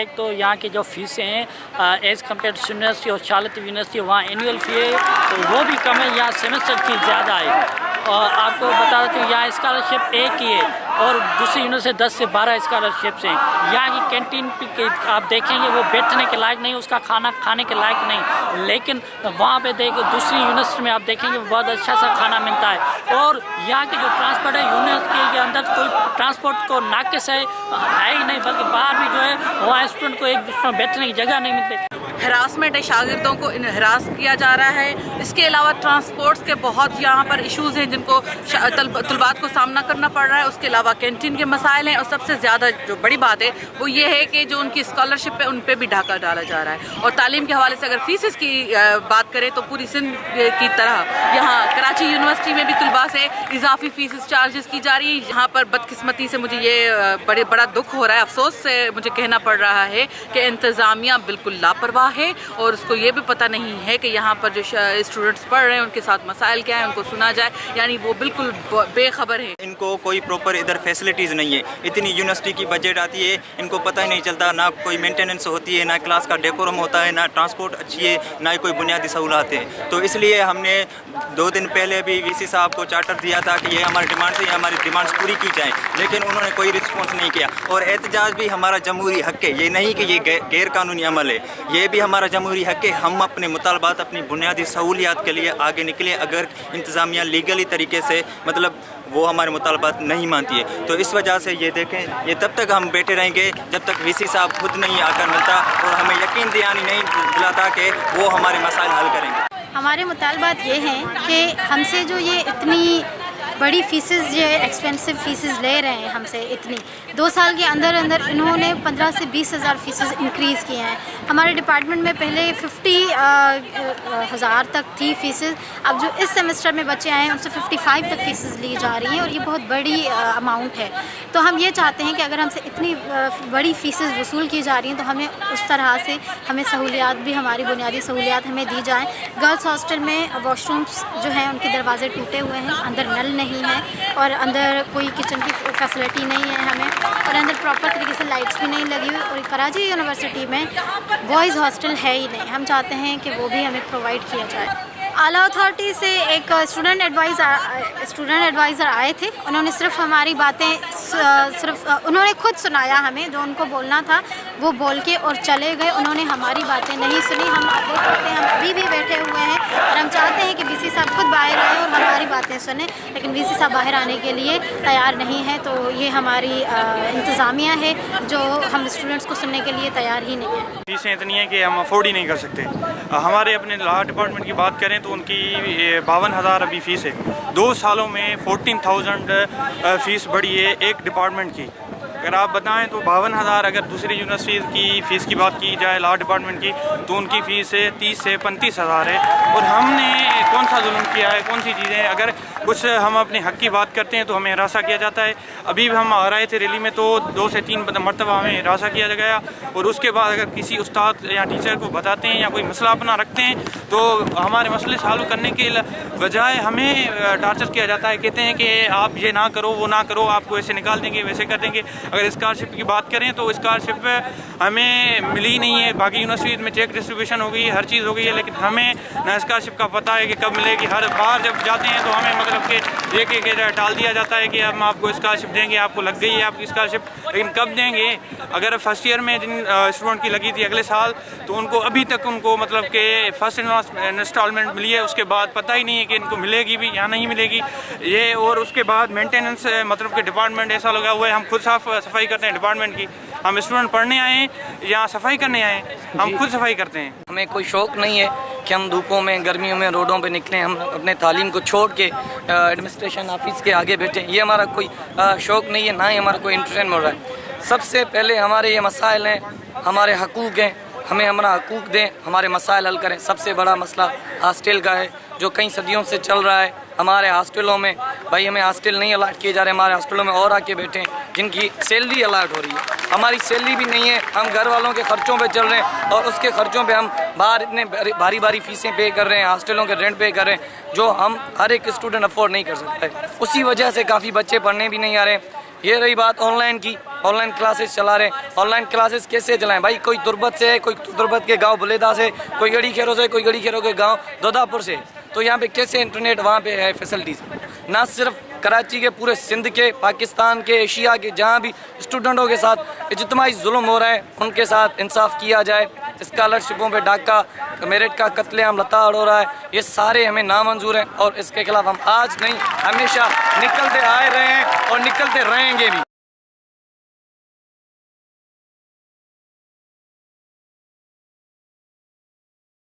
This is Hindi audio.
एक तो यहाँ की जो फीसें हैं एज़ कम्पेयर टू यूनिवर्सिटी और शार्लेट यूनिवर्सिटी, वहाँ एनुअल फ़ी है तो वो भी कम है, यहाँ सेमेस्टर फी ज़्यादा है। और आपको बता दें तो यहाँ स्कॉलरशिप एक ही है और दूसरी यूनिवर्सिटी 10 से 12 स्कॉलरशिप्स हैं। यहाँ की कैंटीन आप देखेंगे वो बैठने के लायक नहीं, उसका खाना खाने के लायक नहीं, लेकिन वहाँ पे देखो दूसरी यूनिवर्सिटी में आप देखेंगे बहुत अच्छा सा खाना मिलता है। और यहाँ की जो ट्रांसपोर्ट है, यूनिवर्सिटी के अंदर कोई ट्रांसपोर्ट को नाक़िस है ही नहीं, बल्कि बाहर भी जो है वहाँ स्टूडेंट को एक दूसरे में बैठने की जगह नहीं मिलती। हरासमेंट है, शागिर्दों को हरास किया जा रहा है। इसके अलावा ट्रांसपोर्ट्स के बहुत यहाँ पर इश्यूज़ हैं जिनको तलबात को सामना करना पड़ रहा है। उसके अलावा कैंटीन के मसाइल हैं और सबसे ज़्यादा जो बड़ी बात है वो ये है कि जो उनकी स्कॉलरशिप है उन पर भी ढाका डाला जा रहा है। और तालीम के हवाले से अगर फीसेस की बात करें तो पूरी सिंध की तरह यहाँ कराची यूनिवर्सिटी में भी तलबा से इजाफी फीसेस चार्जेस की जा रही है। यहाँ पर बदकिस्मती से मुझे ये बड़ा दुख हो रहा है, अफसोस से मुझे कहना पड़ रहा है कि इंतज़ामिया बिल्कुल लापरवाह है और उसको ये भी पता नहीं है कि यहाँ पर जो स्टूडेंट्स पढ़ रहे हैं उनके साथ मसाइल क्या है, उनको सुना जाए, यानी वो बिल्कुल बेखबर है। इनको कोई प्रॉपर इधर फैसिलिटीज़ नहीं है। इतनी यूनिवर्सिटी की बजट आती है, इनको पता ही नहीं चलता, ना कोई मेंटेनेंस होती है, ना क्लास का डेकोरम होता है, ना ट्रांसपोर्ट अच्छी है, ना कोई बुनियादी सहूलत है। तो इसलिए हमने 2 दिन पहले भी वीसी साहब को चार्टर दिया था कि ये हमारी डिमांड है, हमारी डिमांड्स पूरी की जाए, लेकिन उन्होंने कोई रिस्पॉन्स नहीं किया। और एहतजाज भी हमारा जमहूरी हक़ है, ये नहीं कि ये गैर कानूनी अमल है, ये भी हमारा जमहूरी हक़ है। हम अपने मुतालबात, अपनी बुनियादी सहूलियात के लिए आगे निकले। अगर इंतज़ामिया लीगली तरीके से मतलब वो हमारे मुतालबात नहीं मानती है तो इस वजह से ये देखें, ये तब तक हम बैठे रहेंगे जब तक वीसी साहब खुद नहीं आकर मिलता और हमें यकीन नहीं दिलाता कि वो हमारे मसाइल हल करेंगे। हमारे मुतालबात ये हैं कि हमसे जो ये इतनी बड़ी फ़ीसेस जो एक्सपेंसिव फ़ीसेस ले रहे हैं हमसे, इतनी 2 साल के अंदर अंदर इन्होंने 15 से 20 हज़ार फ़ीसेस इंक्रीज़ किए हैं। हमारे डिपार्टमेंट में पहले 50,000 तक थी फ़ीसेस, अब जो इस सेमेस्टर में बच्चे आए हैं उनसे 55 तक फ़ीसेस ली जा रही हैं और ये बहुत बड़ी अमाउंट है। तो हम ये चाहते हैं कि अगर हमसे इतनी बड़ी फ़ीसेस वसूल की जा रही हैं तो हमें उस तरह से हमें सहूलियात भी, हमारी बुनियादी सहूलियात हमें दी जाएँ। गर्ल्स हॉस्टल में वॉशरूम्स जो हैं उनके दरवाजे टूटे हुए हैं, अंदर नल नहीं है और अंदर कोई किचन की फैसिलिटी नहीं है हमें, और अंदर प्रॉपर तरीके से लाइट्स भी नहीं लगी हुई। और कराची यूनिवर्सिटी में बॉयज़ हॉस्टल है ही नहीं, हम चाहते हैं कि वो भी हमें प्रोवाइड किया जाए। आला अथॉरिटी से एक स्टूडेंट एडवाइज़र आए थे, उन्होंने सिर्फ हमारी बातें उन्होंने खुद सुनाया हमें, जो उनको बोलना था वो बोल के और चले गए। उन्होंने हमारी बातें नहीं सुनी। हम आगे करते हैं, हम अभी भी बैठे हुए हैं और हम चाहते हैं कि वीसी साहब खुद बाहर आए और हमारी बातें सुने, लेकिन वीसी साहब बाहर आने के लिए तैयार नहीं है। तो ये हमारी इंतज़ामिया है जो हम स्टूडेंट्स को सुनने के लिए तैयार ही नहीं है। फीसें इतनी हैं कि हम अफोर्ड ही नहीं कर सकते। हमारे अपने लॉ डिपार्टमेंट की बात करें तो उनकी 52,000 अभी फ़ीस है। 2 सालों में 14,000 फ़ीस बढ़ी है एक डिपार्टमेंट की। अगर आप बताएं तो 52,000, अगर दूसरी यूनिवर्सिटी की फ़ीस की बात की जाए लॉ डिपार्टमेंट की तो उनकी फ़ीस 30 से 35,000 है। और हमने कौन सा जुल्म किया है, कौन सी चीज़ें, अगर कुछ हम अपने हक़ की बात करते हैं तो हमें हिरासा किया जाता है। अभी भी हम आ रहे थे रैली में तो 2 से 3 मरतबा हमें हिरासा किया गया। और उसके बाद अगर किसी उस्ताद या टीचर को बताते हैं या कोई मसला अपना रखते हैं तो हमारे मसले सॉल्व करने के बजाय हमें टार्चर किया जाता है। कहते हैं कि आप ये ना करो, वो ना करो, आपको ऐसे निकाल देंगे, वैसे कर देंगे। अगर स्कॉलरशिप की बात करें तो स्कॉलरशिप हमें मिली नहीं है। बाकी यूनिवर्सिटीज़ में चेक डिस्ट्रीब्यूशन हो गई है, हर चीज़ हो गई है, लेकिन हमें ना स्कॉलरशिप का पता है कि कब मिलेगी। हर बार जब जाते हैं तो हमें मतलब कि ये कि टाल दिया जाता है कि हम आपको स्कॉलरशिप देंगे, आपको लग गई है आपकी स्कॉलरशिप, लेकिन कब देंगे। अगर फर्स्ट ईयर में जिन स्टूडेंट की लगी थी अगले साल तो उनको अभी तक उनको मतलब कि फर्स्ट इंस्टॉलमेंट मिली है, उसके बाद पता ही नहीं है कि इनको मिलेगी भी या नहीं मिलेगी ये। और उसके बाद मेंटेनेंस मतलब कि डिपार्टमेंट ऐसा लगा हुआ है, हम खुद सफाई करते हैं डिपार्टमेंट की। हम स्टूडेंट पढ़ने आए हैं या सफाई करने आए हैं, हम खुद सफाई करते हैं। हमें कोई शौक़ नहीं है कि हम धूपों में, गर्मियों में रोडों पे निकलें, हम अपने तालीम को छोड़ के एडमिनिस्ट्रेशन ऑफिस के आगे बैठें। ये हमारा कोई शौक़ नहीं है, ना ही हमारा कोई इंटरेस्ट मिल रहा है। सबसे पहले हमारे ये मसाइल हैं, हमारे हकूक़ हैं, हमें हमारा हकूक़ दें, हमारे मसाइल हल करें। सबसे बड़ा मसला हॉस्टल का है जो कई सदियों से चल रहा है। हमारे हॉस्टलों में भाई हमें हॉस्टल नहीं अलाट किए जा रहे, हमारे हॉस्टलों में और आके बैठे हैं जिनकी सैलरी अलाट हो रही है, हमारी सैलरी भी नहीं है। हम घर वालों के खर्चों पे चल रहे हैं और उसके खर्चों पे हम बाहर इतने भारी भारी फीसें पे कर रहे हैं, हॉस्टलों के रेंट पे कर रहे हैं जो हम हर एक स्टूडेंट अफोर्ड नहीं कर सकता है। उसी वजह से काफ़ी बच्चे पढ़ने भी नहीं आ रहे हैं। ये रही बात ऑनलाइन की, ऑनलाइन क्लासेस चला रहे हैं। ऑनलाइन क्लासेस कैसे चलाएं भाई? कोई तुरबत से है, कोई तुरबत के गांव बुलेदा से, कोई गड़ी खेरों से, कोई गड़ी खेरों के गांव दोदापुर से। तो यहाँ पे कैसे इंटरनेट वहाँ पे है फैसिलिटीज़? ना सिर्फ कराची के, पूरे सिंध के, पाकिस्तान के, एशिया के जहाँ भी स्टूडेंटों के साथ इज्तिमाई जुल्म हो रहा है उनके साथ इंसाफ किया जाए। स्कॉलरशिपों पे डाका, मेरिट का कत्लेआम लताड़ हो रहा है, ये सारे हमें नामंजूर हैं और इसके खिलाफ हम आज नहीं हमेशा निकलते आए रहे हैं और निकलते रहेंगे भी।